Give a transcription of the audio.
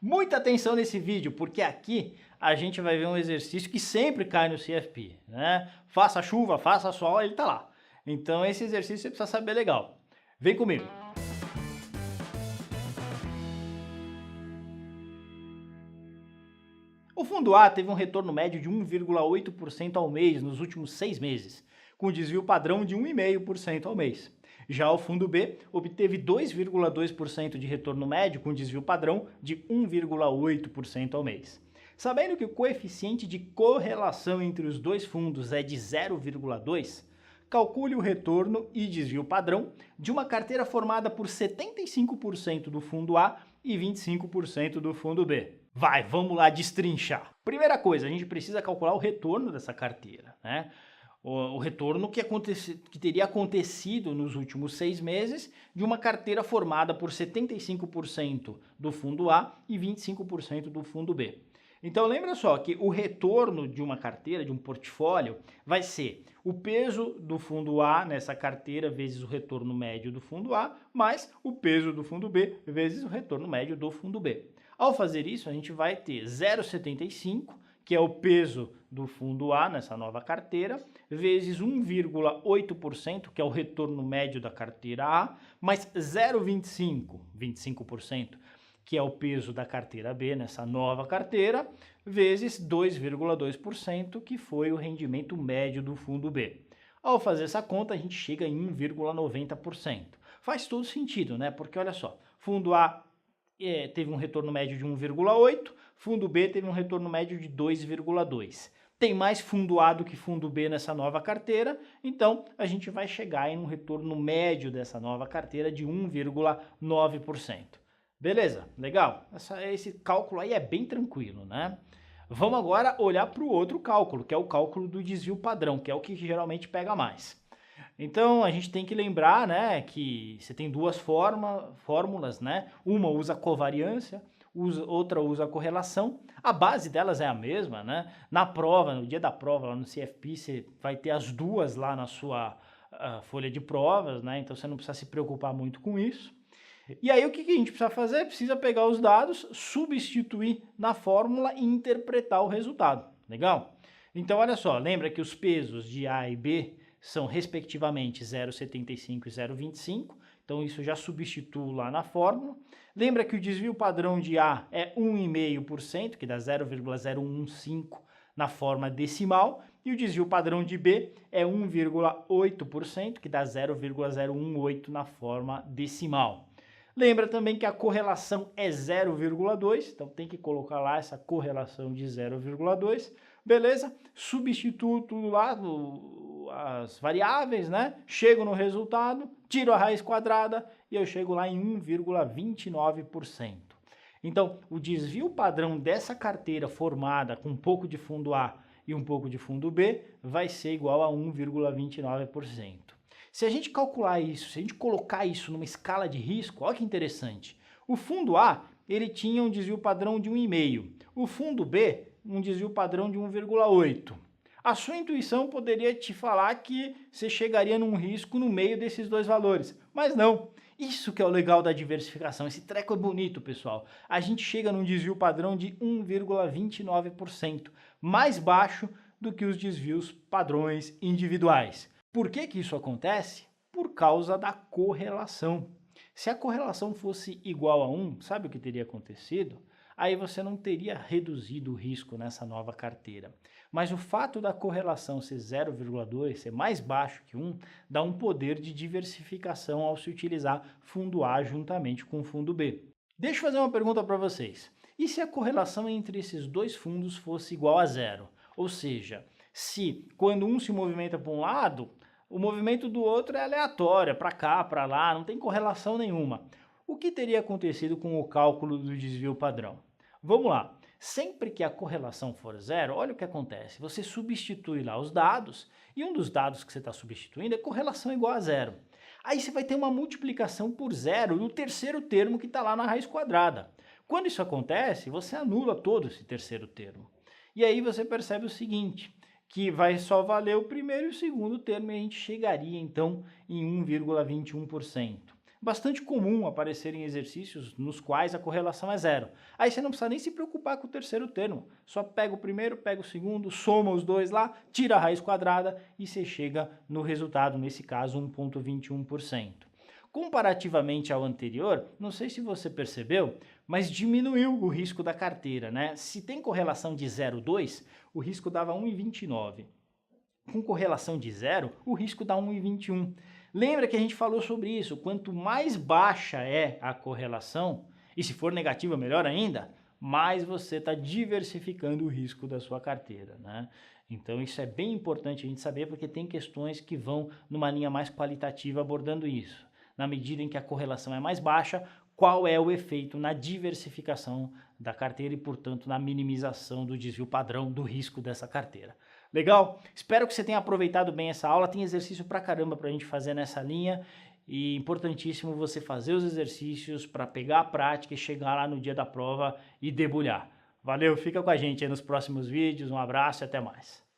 Muita atenção nesse vídeo, porque aqui a gente vai ver um exercício que sempre cai no CFP, né? Faça chuva, faça sol, ele tá lá. Então esse exercício você precisa saber legal. Vem comigo. O fundo A teve um retorno médio de 1,8% ao mês nos últimos 6 meses, com desvio padrão de 1,5% ao mês. Já o fundo B obteve 2,2% de retorno médio com desvio padrão de 1,8% ao mês. Sabendo que o coeficiente de correlação entre os dois fundos é de 0,2, calcule o retorno e desvio padrão de uma carteira formada por 75% do fundo A e 25% do fundo B. Vai, vamos lá destrinchar. Primeira coisa, a gente precisa calcular o retorno dessa carteira, né? O retorno que teria acontecido nos últimos 6 meses de uma carteira formada por 75% do fundo A e 25% do fundo B. Então lembra só que o retorno de uma carteira, de um portfólio, vai ser o peso do fundo A nessa carteira vezes o retorno médio do fundo A, mais o peso do fundo B vezes o retorno médio do fundo B. Ao fazer isso, a gente vai ter 0,75, que é o peso do fundo A nessa nova carteira, vezes 1,8%, que é o retorno médio da carteira A, mais 0,25, 25%, que é o peso da carteira B nessa nova carteira, vezes 2,2%, que foi o rendimento médio do fundo B. Ao fazer essa conta, a gente chega em 1,90%. Faz todo sentido, né? Porque olha só, fundo A teve um retorno médio de 1,8, fundo B teve um retorno médio de 2,2. Tem mais fundo A do que fundo B nessa nova carteira, então a gente vai chegar em um retorno médio dessa nova carteira de 1,9%. Beleza? Legal? Esse cálculo aí é bem tranquilo, né? Vamos agora olhar para o outro cálculo, que é o cálculo do desvio padrão, que é o que geralmente pega mais. Então a gente tem que lembrar, né, que você tem duas fórmulas, né? Uma usa covariância, outra usa correlação. A base delas é a mesma, né? Na prova, no dia da prova, lá no CFP, você vai ter as duas lá na sua folha de provas, né? Então você não precisa se preocupar muito com isso. E aí o que a gente precisa fazer? Precisa pegar os dados, substituir na fórmula e interpretar o resultado. Legal? Então olha só, lembra que os pesos de A e B são respectivamente 0,75 e 0,25, então isso já substituo lá na fórmula. Lembra que o desvio padrão de A é 1,5%, que dá 0,015 na forma decimal, e o desvio padrão de B é 1,8%, que dá 0,018 na forma decimal. Lembra também que a correlação é 0,2, então tem que colocar lá essa correlação de 0,2, beleza? Substituo tudo lá, as variáveis, né? Chego no resultado, tiro a raiz quadrada e eu chego lá em 1,29%. Então, o desvio padrão dessa carteira formada com um pouco de fundo A e um pouco de fundo B vai ser igual a 1,29%. Se a gente calcular isso, se a gente colocar isso numa escala de risco, olha que interessante. O fundo A, ele tinha um desvio padrão de 1,5. O fundo B, um desvio padrão de 1,8. A sua intuição poderia te falar que você chegaria num risco no meio desses dois valores, mas não. Isso que é o legal da diversificação, esse treco é bonito, pessoal. A gente chega num desvio padrão de 1,29%, mais baixo do que os desvios padrões individuais. Por que isso acontece? Por causa da correlação. Se a correlação fosse igual a 1, sabe o que teria acontecido? Aí você não teria reduzido o risco nessa nova carteira. Mas o fato da correlação ser 0,2, ser mais baixo que 1, dá um poder de diversificação ao se utilizar fundo A juntamente com o fundo B. Deixa eu fazer uma pergunta para vocês. E se a correlação entre esses dois fundos fosse igual a 0? Ou seja, se quando um se movimenta para um lado, o movimento do outro é aleatório, para cá, para lá, não tem correlação nenhuma. O que teria acontecido com o cálculo do desvio padrão? Vamos lá. Sempre que a correlação for zero, olha o que acontece. Você substitui lá os dados, e um dos dados que você está substituindo é correlação igual a zero. Aí você vai ter uma multiplicação por zero do terceiro termo que está lá na raiz quadrada. Quando isso acontece, você anula todo esse terceiro termo. E aí você percebe o seguinte, que vai só valer o primeiro e o segundo termo e a gente chegaria então em 1,21%. bastante comum aparecerem exercícios nos quais a correlação é zero. Aí você não precisa nem se preocupar com o terceiro termo, só pega o primeiro, pega o segundo, soma os dois lá, tira a raiz quadrada e você chega no resultado, nesse caso 1,21%. Comparativamente ao anterior, não sei se você percebeu, mas diminuiu o risco da carteira, né? Se tem correlação de 0,2, o risco dava 1,29. Com correlação de zero, o risco dá 1,21. Lembra que a gente falou sobre isso? Quanto mais baixa é a correlação, e se for negativa, melhor ainda, mais você está diversificando o risco da sua carteira, né? Então isso é bem importante a gente saber, porque tem questões que vão numa linha mais qualitativa abordando isso. Na medida em que a correlação é mais baixa, qual é o efeito na diversificação da carteira e, portanto, na minimização do desvio padrão do risco dessa carteira. Legal? Espero que você tenha aproveitado bem essa aula. Tem exercício pra caramba pra gente fazer nessa linha e importantíssimo você fazer os exercícios para pegar a prática e chegar lá no dia da prova e debulhar. Valeu, fica com a gente aí nos próximos vídeos. Um abraço e até mais.